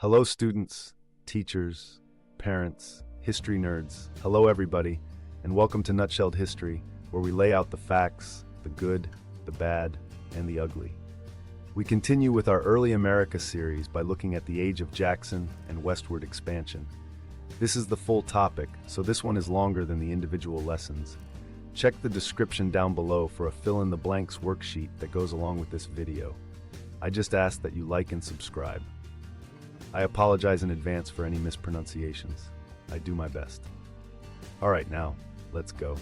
Hello students, teachers, parents, history nerds. Hello everybody, and welcome to Nutshelled History, where we lay out the facts, the good, the bad, and the ugly. We continue with our Early America series by looking at the Age of Jackson and westward expansion. This is the full topic, so this one is longer than the individual lessons. Check the description down below for a fill-in-the-blanks worksheet that goes along with this video. I just ask that you like and subscribe. I apologize in advance for any mispronunciations. I do my best. Alright, now, let's go.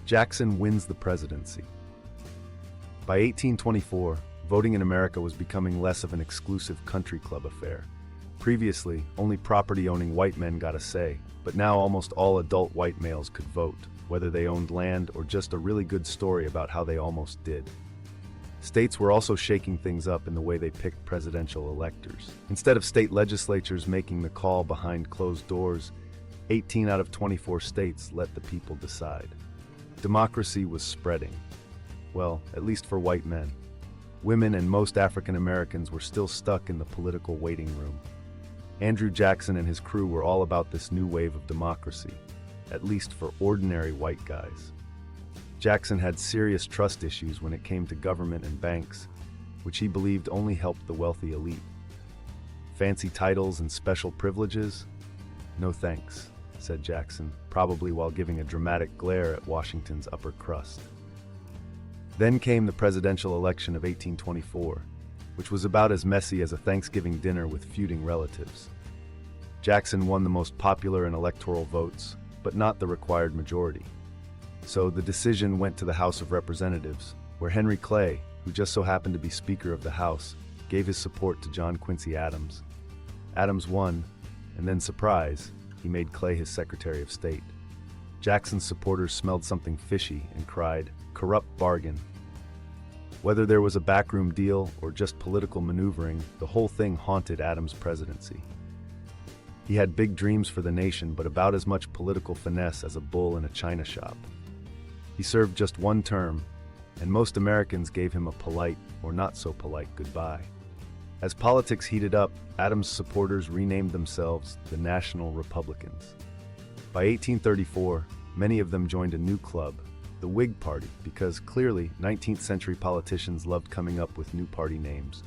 Jackson wins the presidency. By 1824, voting in America was becoming less of an exclusive country club affair. Previously, only property-owning white men got a say, but now almost all adult white males could vote, whether they owned land or just a really good story about how they almost did. States were also shaking things up in the way they picked presidential electors. Instead of state legislatures making the call behind closed doors, 18 out of 24 states let the people decide. Democracy was spreading. Well, at least for white men. Women and most African Americans were still stuck in the political waiting room. Andrew Jackson and his crew were all about this new wave of democracy, at least for ordinary white guys. Jackson had serious trust issues when it came to government and banks, which he believed only helped the wealthy elite. Fancy titles and special privileges? No thanks, said Jackson, probably while giving a dramatic glare at Washington's upper crust. Then came the presidential election of 1824, which was about as messy as a Thanksgiving dinner with feuding relatives. Jackson won the most popular and electoral votes, but not the required majority. So the decision went to the House of Representatives, where Henry Clay, who just so happened to be Speaker of the House, gave his support to John Quincy Adams. Adams won, and then surprise, he made Clay his Secretary of State. Jackson's supporters smelled something fishy and cried, "Corrupt bargain." Whether there was a backroom deal or just political maneuvering, the whole thing haunted Adams' presidency. He had big dreams for the nation, but about as much political finesse as a bull in a china shop. He served just one term, and most Americans gave him a polite or not so polite goodbye. As politics heated up, Adams' supporters renamed themselves the National Republicans. By 1834, many of them joined a new club, the Whig Party, because clearly 19th century politicians loved coming up with new party names.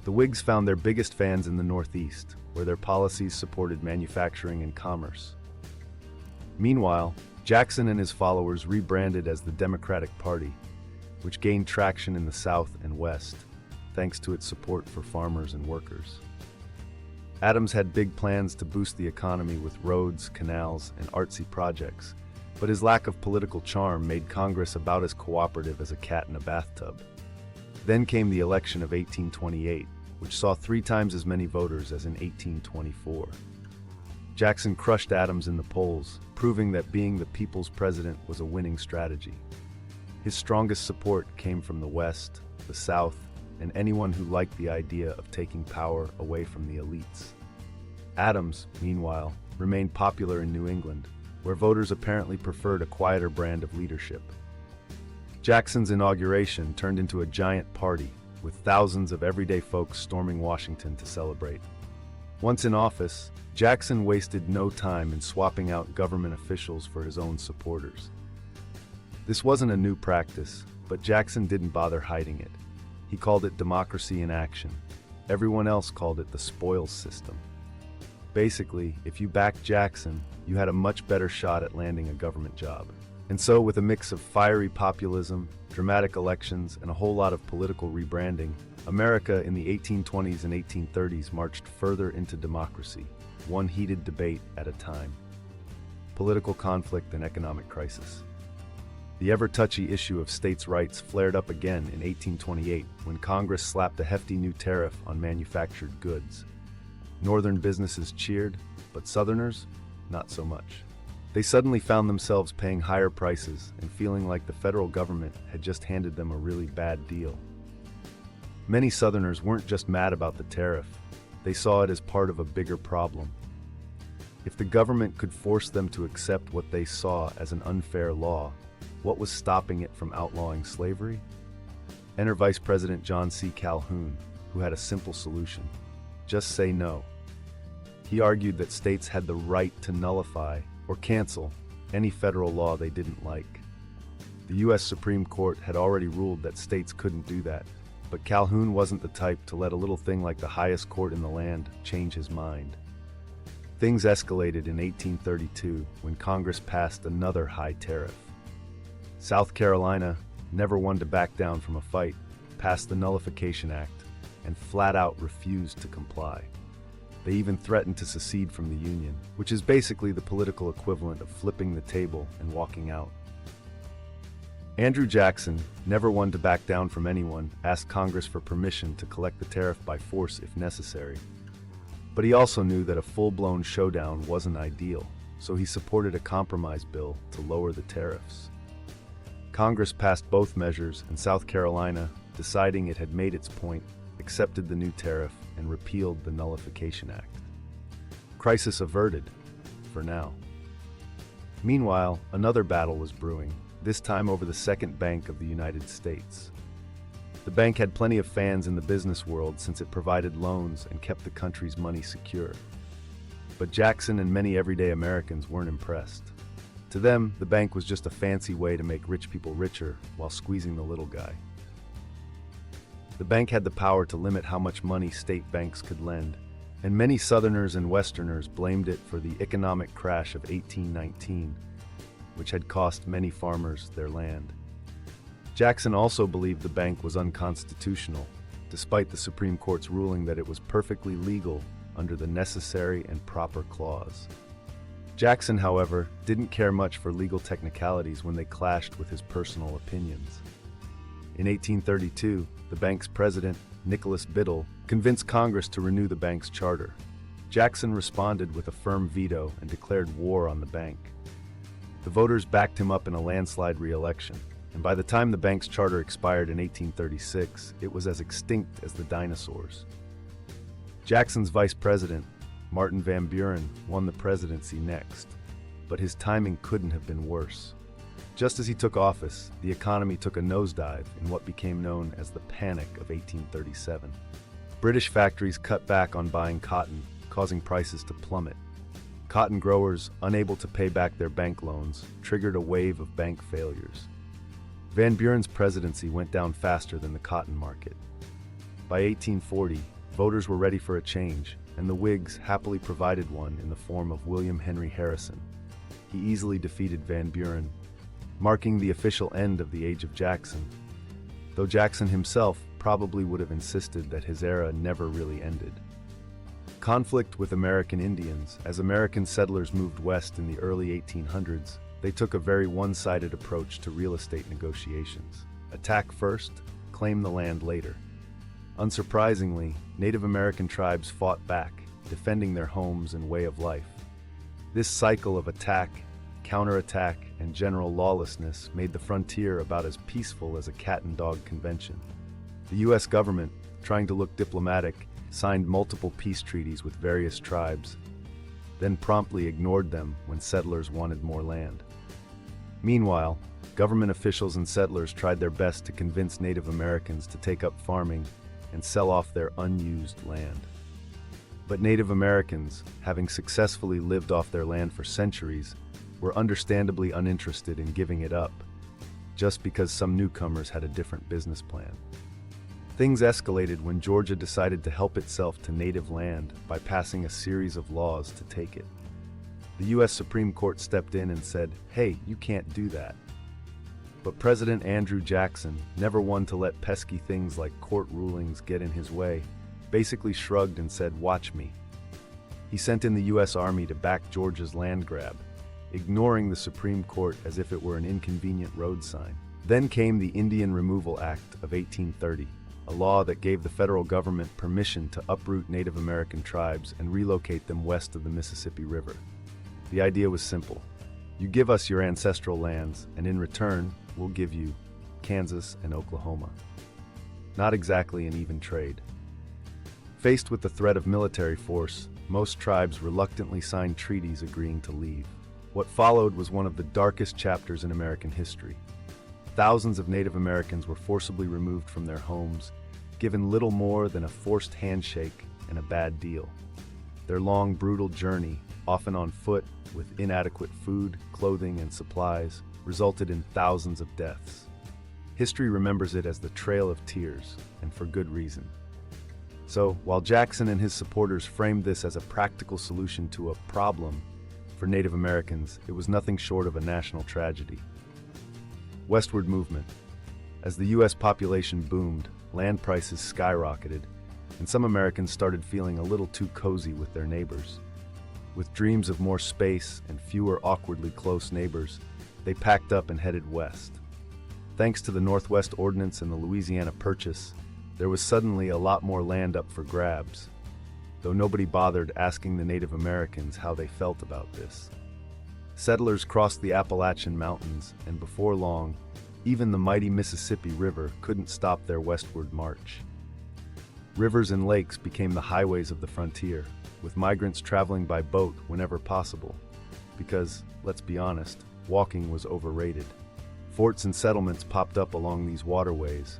The Whigs found their biggest fans in the Northeast, where their policies supported manufacturing and commerce. Meanwhile, Jackson and his followers rebranded as the Democratic Party, which gained traction in the South and West, thanks to its support for farmers and workers. Adams had big plans to boost the economy with roads, canals, and artsy projects, but his lack of political charm made Congress about as cooperative as a cat in a bathtub. Then came the election of 1828, which saw 3 times as many voters as in 1824. Jackson crushed Adams in the polls, proving that being the people's president was a winning strategy. His strongest support came from the West, the South, and anyone who liked the idea of taking power away from the elites. Adams, meanwhile, remained popular in New England, where voters apparently preferred a quieter brand of leadership. Jackson's inauguration turned into a giant party, with thousands of everyday folks storming Washington to celebrate. Once in office, Jackson wasted no time in swapping out government officials for his own supporters. This wasn't a new practice, but Jackson didn't bother hiding it. He called it democracy in action. Everyone else called it the spoils system. Basically, if you backed Jackson, you had a much better shot at landing a government job. And so, with a mix of fiery populism, dramatic elections, and a whole lot of political rebranding, America in the 1820s and 1830s marched further into democracy, one heated debate at a time. Political conflict and economic crisis. The ever-touchy issue of states' rights flared up again in 1828 when Congress slapped a hefty new tariff on manufactured goods. Northern businesses cheered, but Southerners, not so much. They suddenly found themselves paying higher prices and feeling like the federal government had just handed them a really bad deal. Many Southerners weren't just mad about the tariff, they saw it as part of a bigger problem. If the government could force them to accept what they saw as an unfair law, what was stopping it from outlawing slavery? Enter Vice President John C. Calhoun, who had a simple solution. Just say no. He argued that states had the right to nullify or cancel any federal law they didn't like. The U.S. Supreme Court had already ruled that states couldn't do that, but Calhoun wasn't the type to let a little thing like the highest court in the land change his mind. Things escalated in 1832 when Congress passed another high tariff. South Carolina, never one to back down from a fight, passed the Nullification Act and flat out refused to comply. They even threatened to secede from the Union, which is basically the political equivalent of flipping the table and walking out. Andrew Jackson, never one to back down from anyone, asked Congress for permission to collect the tariff by force if necessary. But he also knew that a full-blown showdown wasn't ideal, so he supported a compromise bill to lower the tariffs. Congress passed both measures, and South Carolina, deciding it had made its point, accepted the new tariff and repealed the Nullification Act. Crisis averted, for now. Meanwhile, another battle was brewing, this time over the second bank of the United States. The bank had plenty of fans in the business world since it provided loans and kept the country's money secure. But Jackson and many everyday Americans weren't impressed. To them, the bank was just a fancy way to make rich people richer while squeezing the little guy. The bank had the power to limit how much money state banks could lend, and many Southerners and Westerners blamed it for the economic crash of 1819, which had cost many farmers their land. Jackson also believed the bank was unconstitutional, despite the Supreme Court's ruling that it was perfectly legal under the Necessary and Proper Clause. Jackson, however, didn't care much for legal technicalities when they clashed with his personal opinions. In 1832, the bank's president, Nicholas Biddle, convinced Congress to renew the bank's charter. Jackson responded with a firm veto and declared war on the bank. The voters backed him up in a landslide re-election, and by the time the bank's charter expired in 1836, it was as extinct as the dinosaurs. Jackson's vice president, Martin Van Buren, won the presidency next, but his timing couldn't have been worse. Just as he took office, the economy took a nosedive in what became known as the Panic of 1837. British factories cut back on buying cotton, causing prices to plummet. Cotton growers, unable to pay back their bank loans, triggered a wave of bank failures. Van Buren's presidency went down faster than the cotton market. By 1840, voters were ready for a change, and the Whigs happily provided one in the form of William Henry Harrison. He easily defeated Van Buren, marking the official end of the Age of Jackson, though Jackson himself probably would have insisted that his era never really ended. Conflict with American Indians. As American settlers moved west in the early 1800s, they took a very one-sided approach to real estate negotiations. Attack first, claim the land later. Unsurprisingly, Native American tribes fought back, defending their homes and way of life. This cycle of attack, counterattack, and general lawlessness made the frontier about as peaceful as a cat-and-dog convention. The U.S. government, trying to look diplomatic, signed multiple peace treaties with various tribes, then promptly ignored them when settlers wanted more land. Meanwhile, government officials and settlers tried their best to convince Native Americans to take up farming and sell off their unused land. But Native Americans, having successfully lived off their land for centuries, were understandably uninterested in giving it up, just because some newcomers had a different business plan. Things escalated when Georgia decided to help itself to native land by passing a series of laws to take it. The U.S. Supreme Court stepped in and said, "Hey, you can't do that." But President Andrew Jackson, never one to let pesky things like court rulings get in his way, basically shrugged and said, "Watch me." He sent in the U.S. Army to back Georgia's land grab, ignoring the Supreme Court as if it were an inconvenient road sign. Then came the Indian Removal Act of 1830, a law that gave the federal government permission to uproot Native American tribes and relocate them west of the Mississippi River. The idea was simple. You give us your ancestral lands, and in return, we'll give you Kansas and Oklahoma. Not exactly an even trade. Faced with the threat of military force, most tribes reluctantly signed treaties agreeing to leave. What followed was one of the darkest chapters in American history. Thousands of Native Americans were forcibly removed from their homes, given little more than a forced handshake and a bad deal. Their long, brutal journey, often on foot, with inadequate food, clothing, and supplies, resulted in thousands of deaths. History remembers it as the Trail of Tears, and for good reason. So, while Jackson and his supporters framed this as a practical solution to a problem, for Native Americans, it was nothing short of a national tragedy. Westward movement. As the U.S. population boomed, land prices skyrocketed, and some Americans started feeling a little too cozy with their neighbors. With dreams of more space and fewer awkwardly close neighbors, they packed up and headed west. Thanks to the Northwest Ordinance and the Louisiana Purchase, there was suddenly a lot more land up for grabs, though nobody bothered asking the Native Americans how they felt about this. Settlers crossed the Appalachian Mountains, and before long, even the mighty Mississippi River couldn't stop their westward march. Rivers and lakes became the highways of the frontier, with migrants traveling by boat whenever possible, because, let's be honest, walking was overrated. Forts and settlements popped up along these waterways,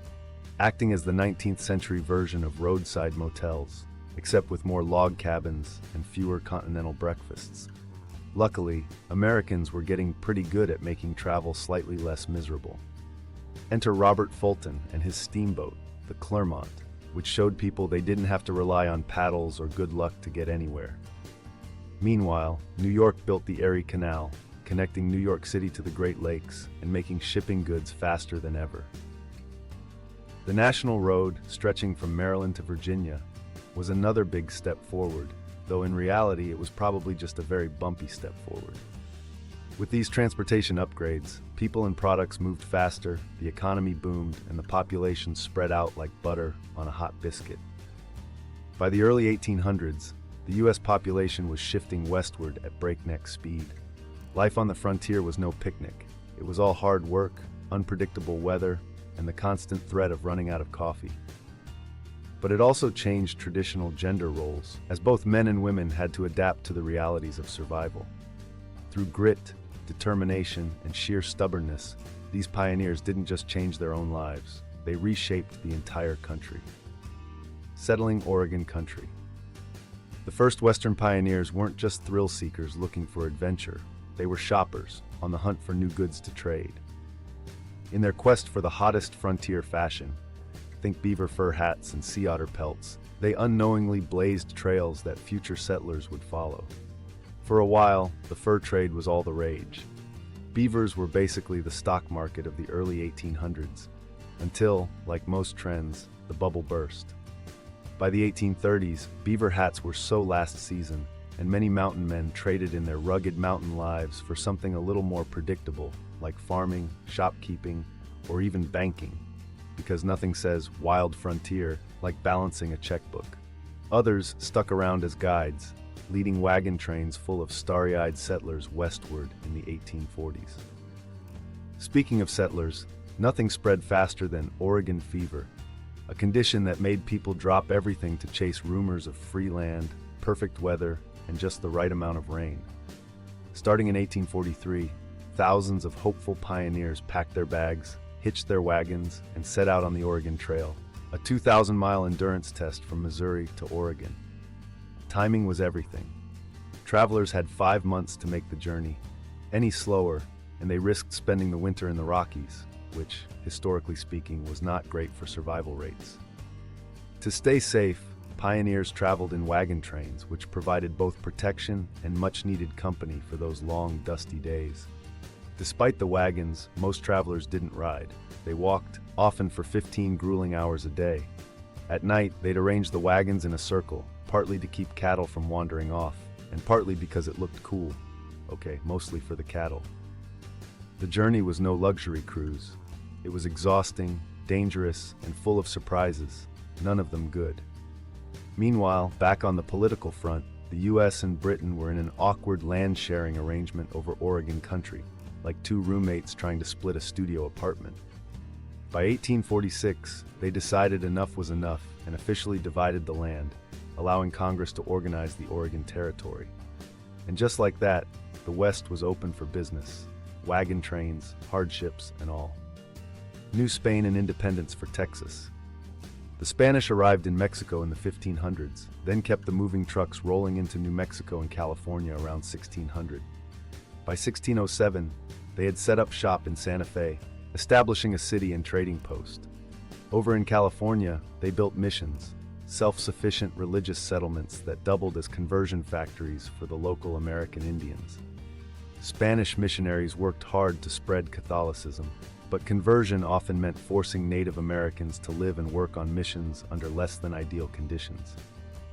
acting as the 19th century version of roadside motels, except with more log cabins and fewer continental breakfasts. Luckily, Americans were getting pretty good at making travel slightly less miserable. Enter Robert Fulton and his steamboat, the Clermont, which showed people they didn't have to rely on paddles or good luck to get anywhere. Meanwhile, New York built the Erie Canal, connecting New York City to the Great Lakes and making shipping goods faster than ever. The National Road, stretching from Maryland to Virginia, was another big step forward, though in reality it was probably just a very bumpy step forward. With these transportation upgrades, people and products moved faster, the economy boomed, and the population spread out like butter on a hot biscuit. By the early 1800s, the U.S. population was shifting westward at breakneck speed. Life on the frontier was no picnic. It was all hard work, unpredictable weather, and the constant threat of running out of coffee. But it also changed traditional gender roles, as both men and women had to adapt to the realities of survival. Through grit, determination, and sheer stubbornness, these pioneers didn't just change their own lives, they reshaped the entire country. Settling Oregon country. The first Western pioneers weren't just thrill seekers looking for adventure, they were shoppers, on the hunt for new goods to trade. In their quest for the hottest frontier fashion, think beaver fur hats and sea otter pelts, they unknowingly blazed trails that future settlers would follow. For a while, the fur trade was all the rage. Beavers were basically the stock market of the early 1800s, until, like most trends, the bubble burst. By the 1830s, beaver hats were so last season, and many mountain men traded in their rugged mountain lives for something a little more predictable, like farming, shopkeeping, or even banking, because nothing says wild frontier like balancing a checkbook. Others stuck around as guides, leading wagon trains full of starry-eyed settlers westward in the 1840s. Speaking of settlers, nothing spread faster than Oregon fever, a condition that made people drop everything to chase rumors of free land, perfect weather, and just the right amount of rain. Starting in 1843, thousands of hopeful pioneers packed their bags, hitched their wagons, and set out on the Oregon Trail, a 2,000-mile endurance test from Missouri to Oregon. Timing was everything. Travelers had 5 months to make the journey. Any slower, and they risked spending the winter in the Rockies, which, historically speaking, was not great for survival rates. To stay safe, pioneers traveled in wagon trains, which provided both protection and much-needed company for those long, dusty days. Despite the wagons, most travelers didn't ride. They walked, often for 15 grueling hours a day. At night, they'd arrange the wagons in a circle, partly to keep cattle from wandering off, and partly because it looked cool. Okay, mostly for the cattle. The journey was no luxury cruise. It was exhausting, dangerous, and full of surprises, none of them good. Meanwhile, back on the political front, the US and Britain were in an awkward land-sharing arrangement over Oregon country, like two roommates trying to split a studio apartment. By 1846, they decided enough was enough and officially divided the land, allowing Congress to organize the Oregon Territory. And just like that, the West was open for business, wagon trains, hardships, and all. New Spain and independence for Texas. The Spanish arrived in Mexico in the 1500s, then kept the moving trucks rolling into New Mexico and California around 1600. By 1607, they had set up shop in Santa Fe, establishing a city and trading post. Over in California, they built missions, self-sufficient religious settlements that doubled as conversion factories for the local American Indians. Spanish missionaries worked hard to spread Catholicism, but conversion often meant forcing Native Americans to live and work on missions under less than ideal conditions.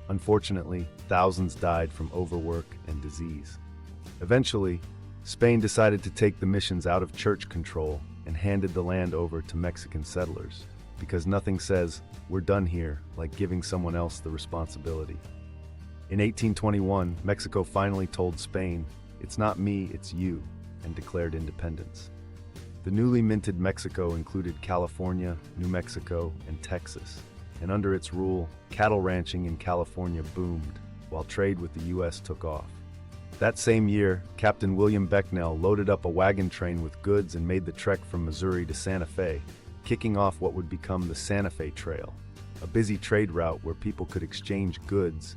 Unfortunately, thousands died from overwork and disease. Eventually, Spain decided to take the missions out of church control and handed the land over to Mexican settlers, because nothing says, "We're done here," like giving someone else the responsibility. In 1821, Mexico finally told Spain, "It's not me, it's you," and declared independence. The newly minted Mexico included California, New Mexico, and Texas, and under its rule, cattle ranching in California boomed, while trade with the U.S. took off. That same year, Captain William Becknell loaded up a wagon train with goods and made the trek from Missouri to Santa Fe, kicking off what would become the Santa Fe Trail, a busy trade route where people could exchange goods,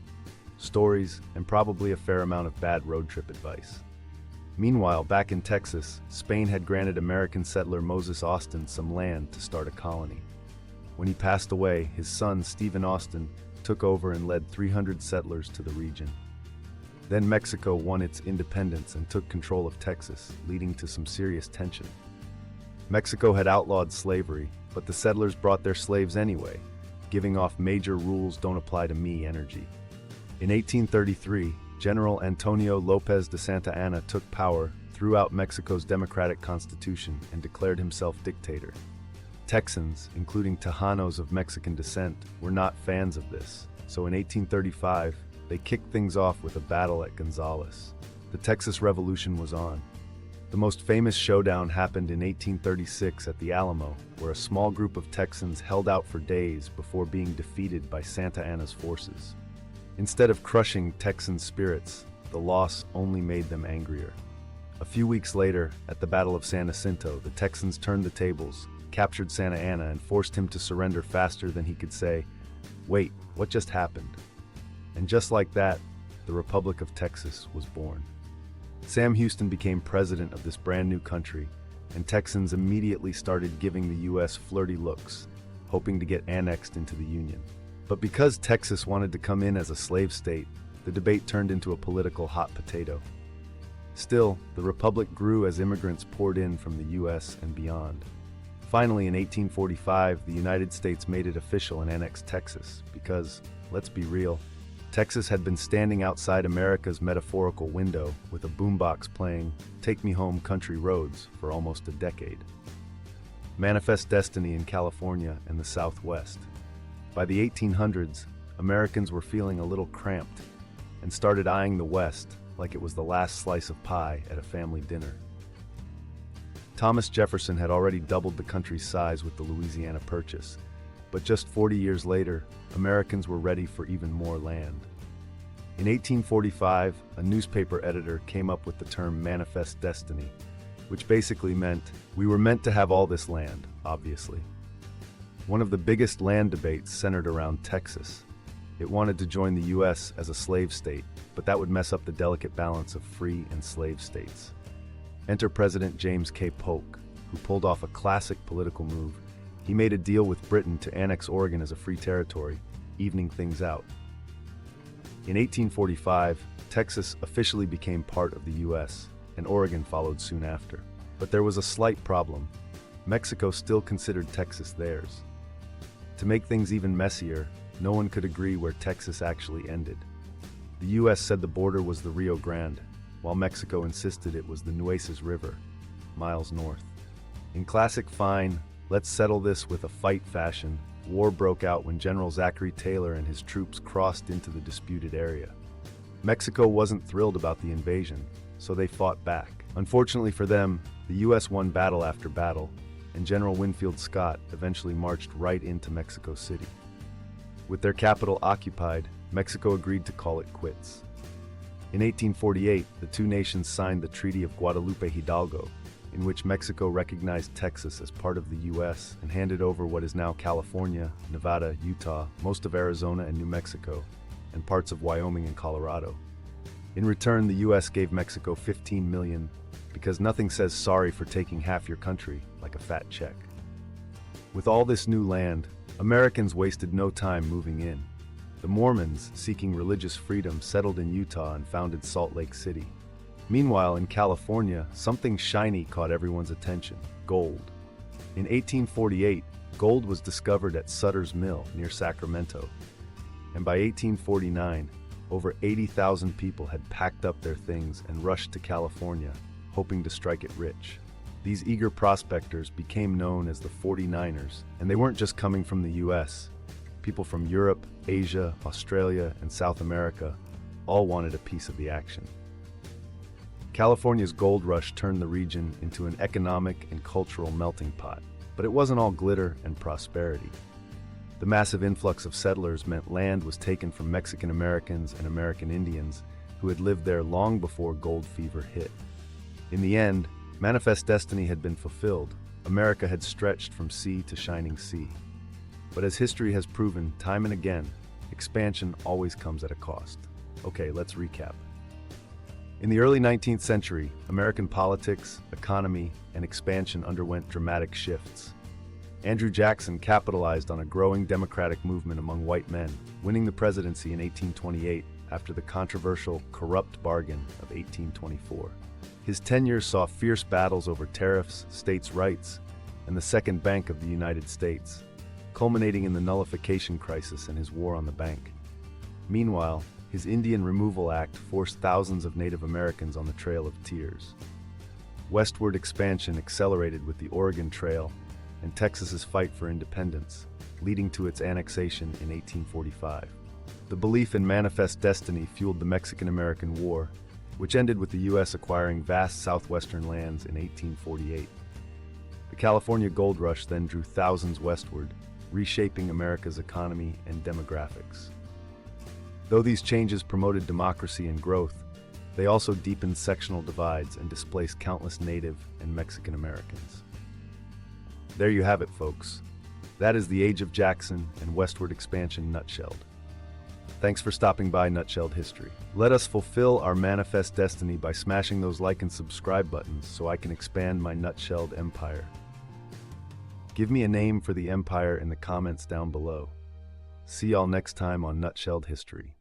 stories, and probably a fair amount of bad road trip advice. Meanwhile, back in Texas, Spain had granted American settler Moses Austin some land to start a colony. When he passed away, his son, Stephen Austin, took over and led 300 settlers to the region. Then Mexico won its independence and took control of Texas, leading to some serious tension. Mexico had outlawed slavery, but the settlers brought their slaves anyway, giving off major rules don't apply to me energy. In 1833, General Antonio López de Santa Anna took power, threw out Mexico's democratic constitution, and declared himself dictator. Texans, including Tejanos of Mexican descent, were not fans of this, so in 1835, they kicked things off with a battle at Gonzales. The Texas Revolution was on. The most famous showdown happened in 1836 at the Alamo, where a small group of Texans held out for days before being defeated by Santa Anna's forces. Instead of crushing Texan spirits, the loss only made them angrier. A few weeks later, at the Battle of San Jacinto, the Texans turned the tables, captured Santa Anna, and forced him to surrender faster than he could say, "Wait, what just happened?" And just like that, the Republic of Texas was born. Sam Houston became president of this brand new country, and Texans immediately started giving the U.S. flirty looks, hoping to get annexed into the Union. But because Texas wanted to come in as a slave state, the debate turned into a political hot potato. Still, the Republic grew as immigrants poured in from the U.S. and beyond. Finally, in 1845, the United States made it official and annexed Texas because, let's be real, Texas had been standing outside America's metaphorical window with a boombox playing "Take Me Home, Country Roads" for almost a decade. Manifest destiny in California and the Southwest. By the 1800s, Americans were feeling a little cramped and started eyeing the West like it was the last slice of pie at a family dinner. Thomas Jefferson had already doubled the country's size with the Louisiana Purchase, but just 40 years later, Americans were ready for even more land. In 1845, a newspaper editor came up with the term manifest destiny, which basically meant we were meant to have all this land, obviously. One of the biggest land debates centered around Texas. It wanted to join the U.S. as a slave state, but that would mess up the delicate balance of free and slave states. Enter President James K. Polk, who pulled off a classic political move. He made a deal with Britain to annex Oregon as a free territory, evening things out. In 1845, Texas officially became part of the U.S., and Oregon followed soon after. But there was a slight problem. Mexico still considered Texas theirs. To make things even messier, no one could agree where Texas actually ended. The U.S. said the border was the Rio Grande, while Mexico insisted it was the Nueces River, miles north. In classic fine, let's settle this with a fight fashion, war broke out when General Zachary Taylor and his troops crossed into the disputed area. Mexico wasn't thrilled about the invasion, so they fought back. Unfortunately for them, the U.S. won battle after battle, and General Winfield Scott eventually marched right into Mexico City. With their capital occupied, Mexico agreed to call it quits. In 1848, the two nations signed the Treaty of Guadalupe Hidalgo, in which Mexico recognized Texas as part of the U.S. and handed over what is now California, Nevada, Utah, most of Arizona and New Mexico, and parts of Wyoming and Colorado. In return, the U.S. gave Mexico $15 million because nothing says sorry for taking half your country like a fat check. With all this new land, Americans wasted no time moving in. The Mormons, seeking religious freedom, settled in Utah and founded Salt Lake City. Meanwhile, in California, something shiny caught everyone's attention: gold. In 1848, gold was discovered at Sutter's Mill near Sacramento. And by 1849, over 80,000 people had packed up their things and rushed to California, hoping to strike it rich. These eager prospectors became known as the 49ers, and they weren't just coming from the US. People from Europe, Asia, Australia, and South America all wanted a piece of the action. California's gold rush turned the region into an economic and cultural melting pot, but it wasn't all glitter and prosperity. The massive influx of settlers meant land was taken from Mexican Americans and American Indians who had lived there long before gold fever hit. In the end, Manifest Destiny had been fulfilled. America had stretched from sea to shining sea. But as history has proven time and again, expansion always comes at a cost. Okay, let's recap. In the early 19th century, American politics, economy, and expansion underwent dramatic shifts. Andrew Jackson capitalized on a growing democratic movement among white men, winning the presidency in 1828 after the controversial corrupt bargain of 1824. His tenure saw fierce battles over tariffs, states' rights, and the Second Bank of the United States, culminating in the nullification crisis and his war on the bank. Meanwhile, his Indian Removal Act forced thousands of Native Americans on the Trail of Tears. Westward expansion accelerated with the Oregon Trail and Texas's fight for independence, leading to its annexation in 1845. The belief in manifest destiny fueled the Mexican-American War, which ended with the U.S. acquiring vast southwestern lands in 1848. The California gold rush then drew thousands westward, reshaping America's economy and demographics. Though these changes promoted democracy and growth, they also deepened sectional divides and displaced countless Native and Mexican Americans. There you have it, folks. That is the Age of Jackson and westward expansion nutshelled. Thanks for stopping by Nutshelled History. Let us fulfill our manifest destiny by smashing those like and subscribe buttons so I can expand my nutshelled empire. Give me a name for the empire in the comments down below. See y'all next time on Nutshelled History.